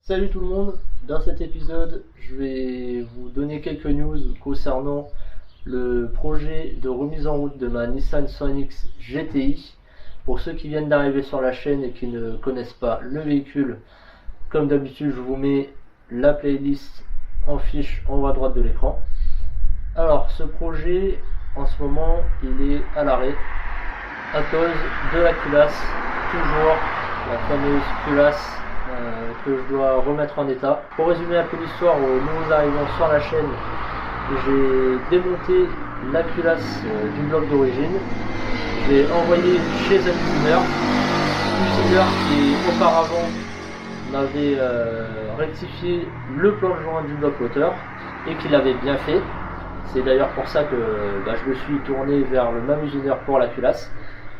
Salut tout le monde, dans cet épisode je vais vous donner quelques news concernant le projet de remise en route de ma Nissan Sony-X GTI. Pour ceux qui viennent d'arriver sur la chaîne et qui ne connaissent pas le véhicule, comme d'habitude je vous mets la playlist en fiche en haut à droite de l'écran. Alors ce projet en ce moment il est à l'arrêt à cause de la culasse, toujours la fameuse culasse que je dois remettre en état. Pour résumer un peu l'histoire aux nouveaux arrivants sur la chaîne, j'ai démonté la culasse du bloc d'origine, j'ai envoyé chez un usineur qui auparavant m'avait rectifié le plan de joint du bloc moteur et qui l'avait bien fait. C'est d'ailleurs pour ça que je me suis tourné vers le même usineur pour la culasse,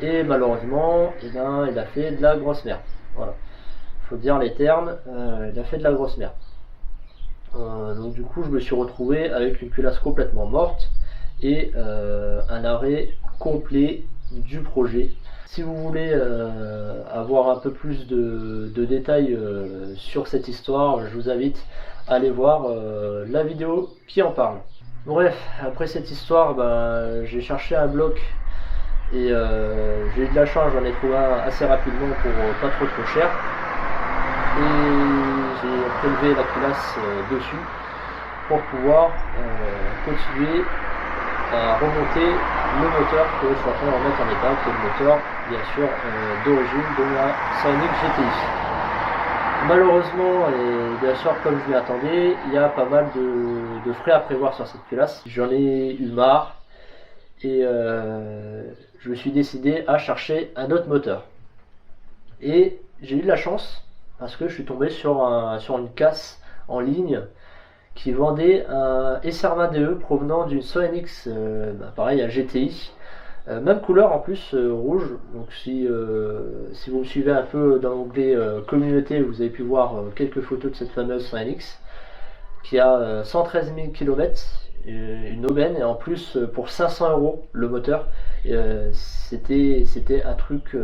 et malheureusement il a fait de la grosse merde. Voilà, faut dire les termes, il a fait de la grosse merde. Donc du coup je me suis retrouvé avec une culasse complètement morte et un arrêt complet du projet. Si vous voulez avoir un peu plus de détails sur cette histoire, je vous invite à aller voir la vidéo qui en parle. Bref, après cette histoire, j'ai cherché un bloc et j'ai eu de la chance, j'en ai trouvé un assez rapidement pour pas trop cher. Et j'ai prélevé la culasse dessus pour pouvoir continuer à remonter le moteur que je suis en train de remettre en état, qui est le moteur bien sûr d'origine de la Sony GTI. Malheureusement, et bien sûr comme je m'y attendais, il y a pas mal de frais à prévoir sur cette culasse. J'en ai eu marre et je me suis décidé à chercher un autre moteur. Et j'ai eu de la chance parce que je suis tombé sur une casse en ligne qui vendait un SR20 DE provenant d'une Sony-X, pareil à GTI, même couleur en plus, rouge. Donc si vous me suivez un peu dans l'onglet communauté, vous avez pu voir quelques photos de cette fameuse Sony-X qui a 113 000 km, une aubaine, et en plus pour 500 € le moteur. C'était un truc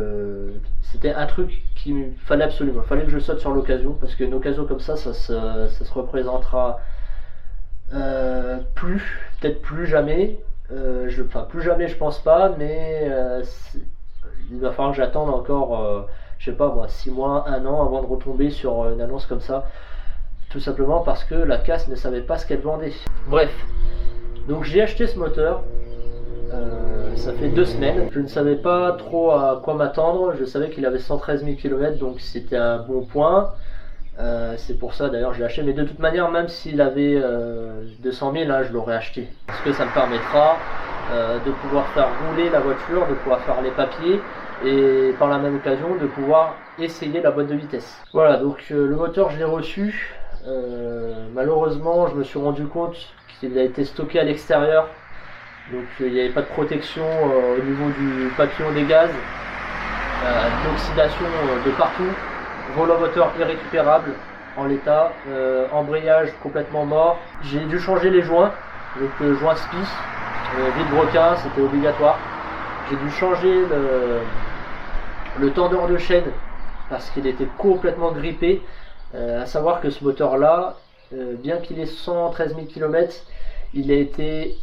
qu'il fallait absolument, il fallait que je saute sur l'occasion, parce qu'une occasion comme ça se représentera peut-être plus jamais. Plus jamais je pense pas, mais il va falloir que j'attende encore je sais pas moi, 6 mois, 1 an avant de retomber sur une annonce comme ça, tout simplement parce que la casse ne savait pas ce qu'elle vendait. Bref, donc j'ai acheté ce moteur, ça fait 2 semaines, je ne savais pas trop à quoi m'attendre, je savais qu'il avait 113 000 km, donc c'était un bon point. C'est pour ça d'ailleurs je l'ai acheté, mais de toute manière même s'il avait 200 000, je l'aurais acheté, parce que ça me permettra de pouvoir faire rouler la voiture, de pouvoir faire les papiers, et par la même occasion de pouvoir essayer la boîte de vitesse. Voilà, donc le moteur je l'ai reçu. Malheureusement je me suis rendu compte qu'il a été stocké à l'extérieur, donc il n'y avait pas de protection au niveau du papillon des gaz, de l'oxydation de partout, volant moteur irrécupérable en l'état, embrayage complètement mort. J'ai dû changer les joints, donc joint SPI, vide-broquin, c'était obligatoire. J'ai dû changer le tendeur de chaîne parce qu'il était complètement grippé. À savoir que ce moteur là, bien qu'il ait 113 000 km, il a été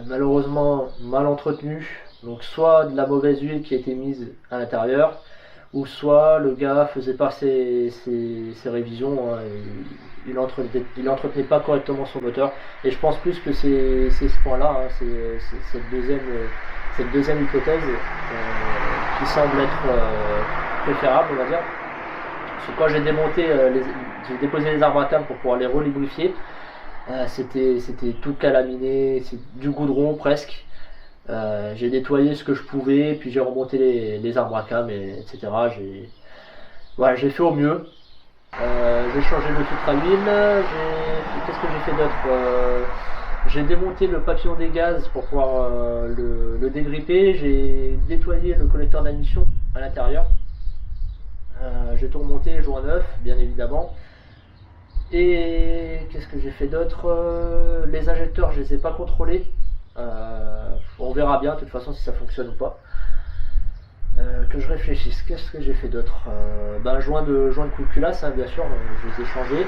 malheureusement mal entretenu, donc soit de la mauvaise huile qui a été mise à l'intérieur, ou soit le gars faisait pas ses révisions, il entretenait pas correctement son moteur, et je pense plus que c'est ce point là, c'est cette deuxième hypothèse qui semble être préférable, on va dire. Parce que quand j'ai démonté, j'ai déposé les arbres à câble pour pouvoir les relubrifier, c'était tout calaminé, c'est du goudron presque. J'ai nettoyé ce que je pouvais, puis j'ai remonté les arbres à câble, etc. J'ai fait au mieux. J'ai changé le filtre à huile. Qu'est-ce que j'ai fait d'autre? J'ai démonté le papillon des gaz pour pouvoir le dégripper. J'ai nettoyé le collecteur d'admission à l'intérieur. J'ai tout remonté, joint neuf, bien évidemment. Et qu'est-ce que j'ai fait d'autre? Les injecteurs, je les ai pas contrôlés. On verra bien de toute façon si ça fonctionne ou pas. Que je réfléchisse, qu'est-ce que j'ai fait d'autre? Joint de culasse, hein, bien sûr, je les ai changés.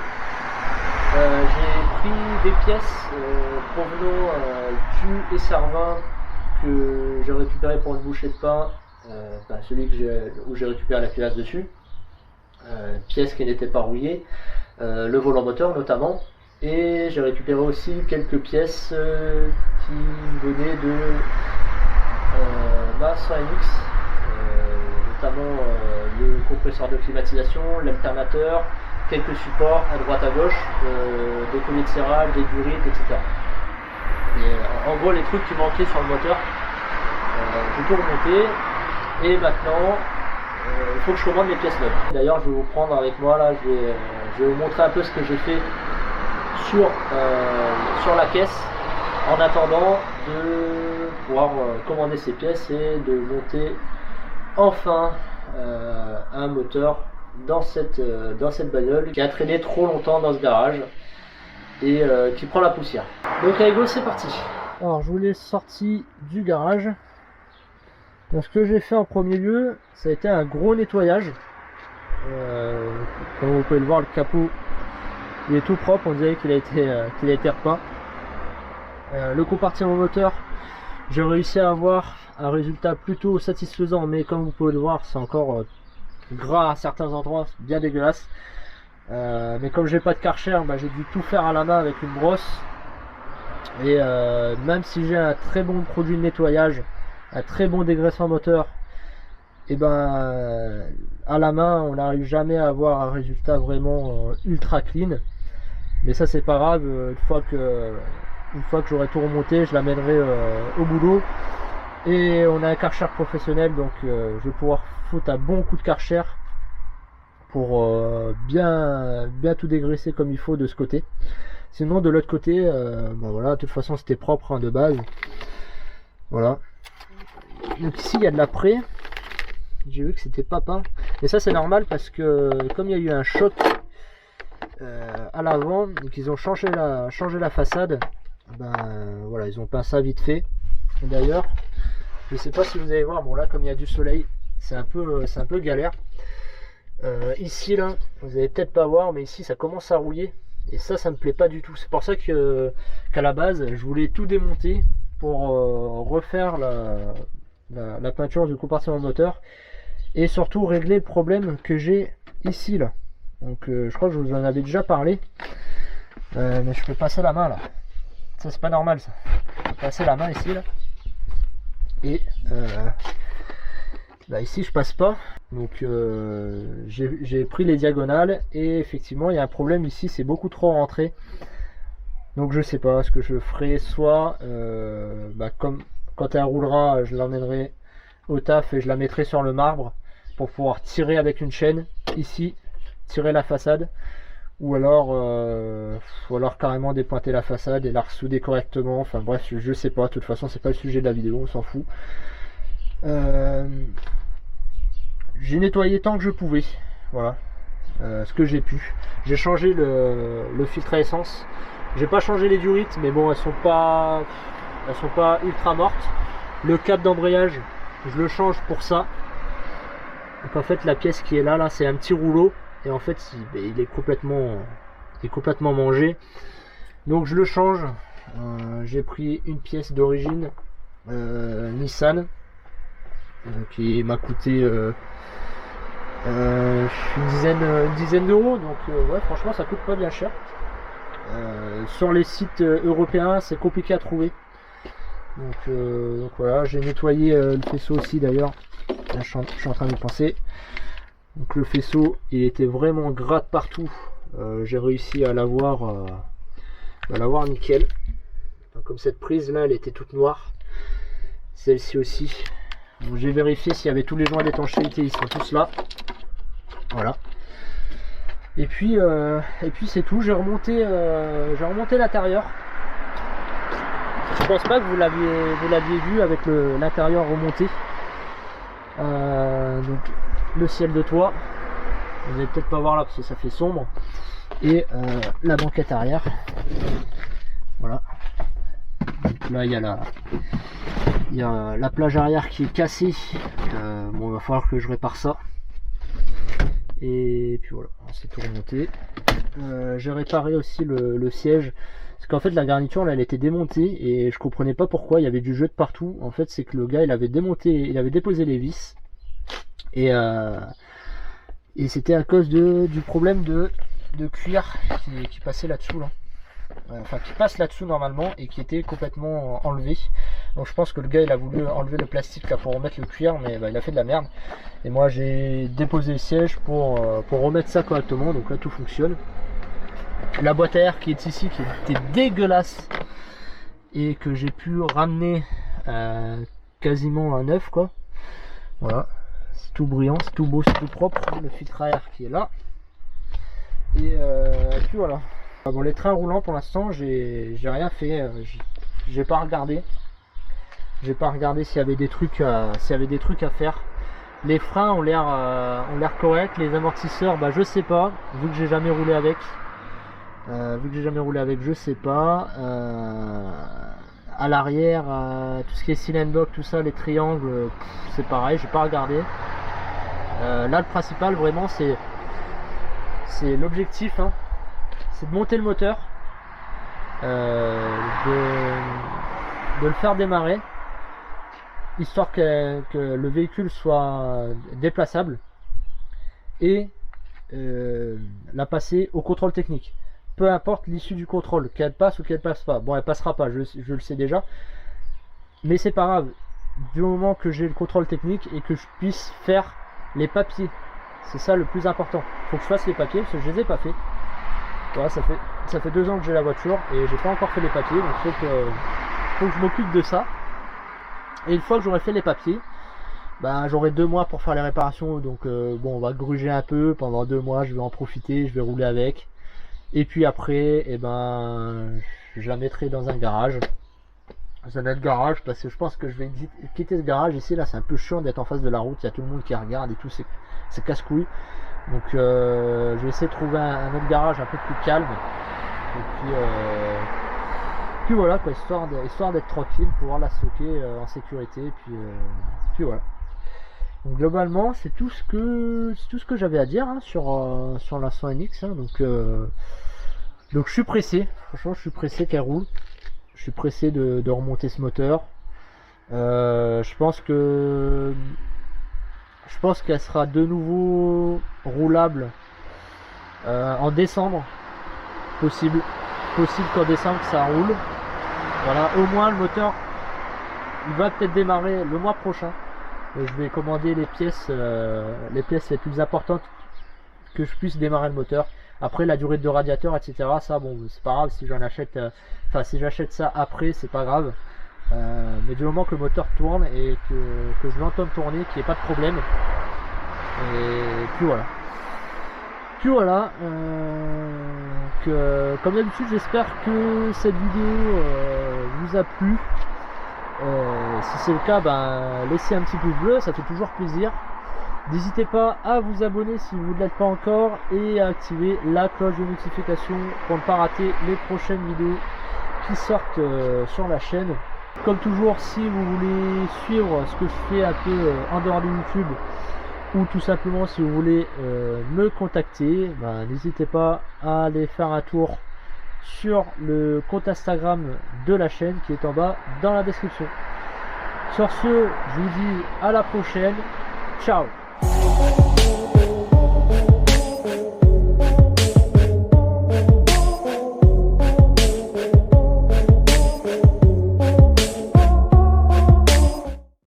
J'ai pris des pièces provenant du Esservin que j'ai récupéré pour une bouchée de pain, celui où j'ai récupéré la culasse dessus, pièce qui n'était pas rouillée, le volant moteur notamment, et j'ai récupéré aussi quelques pièces qui venaient de ma 100NX, notamment le compresseur de climatisation, l'alternateur, quelques supports à droite à gauche, des colliers de serrage, des durites, etc. Et en gros les trucs qui manquaient sur le moteur, j'ai tout remonté, et maintenant il faut que je commande les pièces neuves. D'ailleurs je vais vous prendre avec moi là, je vais vous montrer un peu ce que j'ai fait sur la caisse en attendant de pouvoir commander ces pièces et de monter enfin un moteur dans cette bagnole qui a traîné trop longtemps dans ce garage et qui prend la poussière. Donc allez go, c'est parti. Alors je vous l'ai sorti du garage. Donc ce que j'ai fait en premier lieu, ça a été un gros nettoyage. Comme vous pouvez le voir, le capot il est tout propre, on dirait qu'il a été repeint. Le compartiment moteur, j'ai réussi à avoir un résultat plutôt satisfaisant, mais comme vous pouvez le voir, c'est encore gras à certains endroits, bien dégueulasse. Mais comme j'ai pas de Karcher, j'ai dû tout faire à la main avec une brosse. Et même si j'ai un très bon produit de nettoyage, un très bon dégraissement moteur, et à la main on n'arrive jamais à avoir un résultat vraiment ultra clean. Mais ça c'est pas grave, une fois que j'aurai tout remonté, je l'amènerai au boulot. Et on a un Karcher professionnel, donc je vais pouvoir foutre un bon coup de Karcher pour bien tout dégraisser comme il faut de ce côté. Sinon de l'autre côté, voilà, de toute façon c'était propre de base. Voilà. Donc ici il y a de la près. J'ai vu que c'était pas peint. Et ça c'est normal parce que comme il y a eu un choc à l'avant, donc ils ont changé la façade. Voilà, ils ont peint ça vite fait. D'ailleurs, je sais pas si vous allez voir, bon là comme il y a du soleil, c'est un peu galère. Ici là, vous allez peut-être pas voir, mais ici ça commence à rouiller. Et ça me plaît pas du tout. C'est pour ça qu'à la base, je voulais tout démonter pour refaire la peinture du compartiment moteur. Et surtout régler le problème que j'ai ici là. Donc je crois que je vous en avais déjà parlé. Mais je peux passer la main là. Ça c'est pas normal ça. Je peux passer la main ici là. Et ici je passe pas. Donc j'ai pris les diagonales. Et effectivement il y a un problème ici. C'est beaucoup trop rentré. Donc je sais pas ce que je ferai. Soit comme quand elle roulera, je l'emmènerai au taf et je la mettrai sur le marbre pour pouvoir tirer avec une chaîne ici, tirer la façade, ou alors carrément dépointer la façade et la ressouder correctement. Enfin bref, je sais pas, de toute façon c'est pas le sujet de la vidéo, on s'en fout. J'ai nettoyé tant que je pouvais, voilà, ce que j'ai pu. J'ai changé le filtre à essence, j'ai pas changé les durites, mais bon, elles sont pas ultra mortes. Le cadre d'embrayage, je le change pour ça. Donc en fait la pièce qui est là c'est un petit rouleau, et en fait il est complètement mangé, donc je le change. J'ai pris une pièce d'origine Nissan qui m'a coûté une dizaine d'euros, donc ouais, franchement ça coûte pas bien cher. Sur les sites européens c'est compliqué à trouver. Donc voilà, j'ai nettoyé le faisceau aussi d'ailleurs. Là, je suis en train de penser. Donc le faisceau il était vraiment gras de partout. J'ai réussi à l'avoir nickel. Donc, comme cette prise là elle était toute noire. Celle-ci aussi. J'ai vérifié s'il y avait tous les joints d'étanchéité, ils sont tous là. Voilà. Et puis c'est tout. J'ai remonté l'intérieur. Je pense pas que vous l'aviez vu avec l'intérieur remonté. Donc le ciel de toit, vous allez peut-être pas voir là parce que ça fait sombre, et la banquette arrière, voilà. là il y a la plage arrière qui est cassée. Bon, il va falloir que je répare ça. Et puis voilà, c'est tout remonté. J'ai réparé aussi le siège. Parce qu'en fait la garniture là, elle était démontée et je comprenais pas pourquoi, il y avait du jeu de partout. En fait c'est que le gars il avait déposé les vis. Et c'était à cause du problème de cuir qui passait là-dessous là. Enfin qui passe là-dessous normalement et qui était complètement enlevé. Donc je pense que le gars il a voulu enlever le plastique là pour remettre le cuir, mais il a fait de la merde. Et moi j'ai déposé le siège pour remettre ça correctement. Donc là tout fonctionne. La boîte à air qui est ici, qui était dégueulasse et que j'ai pu ramener quasiment à neuf quoi. Voilà, c'est tout brillant, c'est tout beau, c'est tout propre. Le filtre à air qui est là. Et puis voilà. Bon, les trains roulants pour l'instant j'ai rien fait, j'ai pas regardé. J'ai pas regardé s'il y avait des trucs à faire. Les freins ont l'air corrects, les amortisseurs bah je sais pas, vu que j'ai jamais roulé avec. Je sais pas. À l'arrière, tout ce qui est cylinder block, tout ça, les triangles, c'est pareil, j'ai pas regardé. Là le principal vraiment c'est l'objectif, hein. C'est de monter le moteur, de le faire démarrer, histoire que le véhicule soit déplaçable, et la passer au contrôle technique. Peu importe l'issue du contrôle, qu'elle passe ou qu'elle passe pas. Bon, elle passera pas, je le sais déjà, mais c'est pas grave, du moment que j'ai le contrôle technique et que je puisse faire les papiers. C'est ça le plus important. Faut que je fasse les papiers parce que je les ai pas fait. Voilà, ça fait 2 ans que j'ai la voiture et j'ai pas encore fait les papiers, donc faut que je m'occupe de ça. Et une fois que j'aurai fait les papiers, bah, j'aurai 2 mois pour faire les réparations. Donc bon, on va gruger un peu pendant 2 mois, je vais en profiter, je vais rouler avec. Et puis après, eh ben, je la mettrai dans un garage. Dans un autre garage, parce que je pense que je vais quitter ce garage ici. Là, c'est un peu chiant d'être en face de la route, il y a tout le monde qui regarde et tout, c'est casse-couille. Donc je vais essayer de trouver un autre garage un peu plus calme. Et puis voilà quoi, histoire d'être tranquille, pouvoir la stocker en sécurité. Et puis voilà. Donc globalement c'est tout ce que j'avais à dire, hein, sur la 100NX, hein. Donc je suis pressé, franchement je suis pressé qu'elle roule. Je suis pressé de remonter ce moteur. Je pense qu'elle sera de nouveau roulable en décembre. Possible qu'en décembre ça roule. Voilà, au moins le moteur il va peut-être démarrer le mois prochain. Et je vais commander les pièces les plus importantes que je puisse démarrer le moteur. Après la durée de radiateur, etc. Ça bon c'est pas grave si j'en achète. Si j'achète ça après, c'est pas grave. Mais du moment que le moteur tourne et que je l'entende tourner, qu'il n'y ait pas de problème. Et puis voilà. Comme d'habitude, j'espère que cette vidéo vous a plu. Si c'est le cas, ben, laissez un petit pouce bleu, ça fait toujours plaisir. N'hésitez pas à vous abonner si vous ne l'êtes pas encore et à activer la cloche de notification pour ne pas rater les prochaines vidéos qui sortent sur la chaîne. Comme toujours, si vous voulez suivre ce que je fais un peu en dehors de YouTube, ou tout simplement si vous voulez me contacter, ben, n'hésitez pas à aller faire un tour sur le compte Instagram de la chaîne qui est en bas dans la description. Sur ce, je vous dis à la prochaine. Ciao.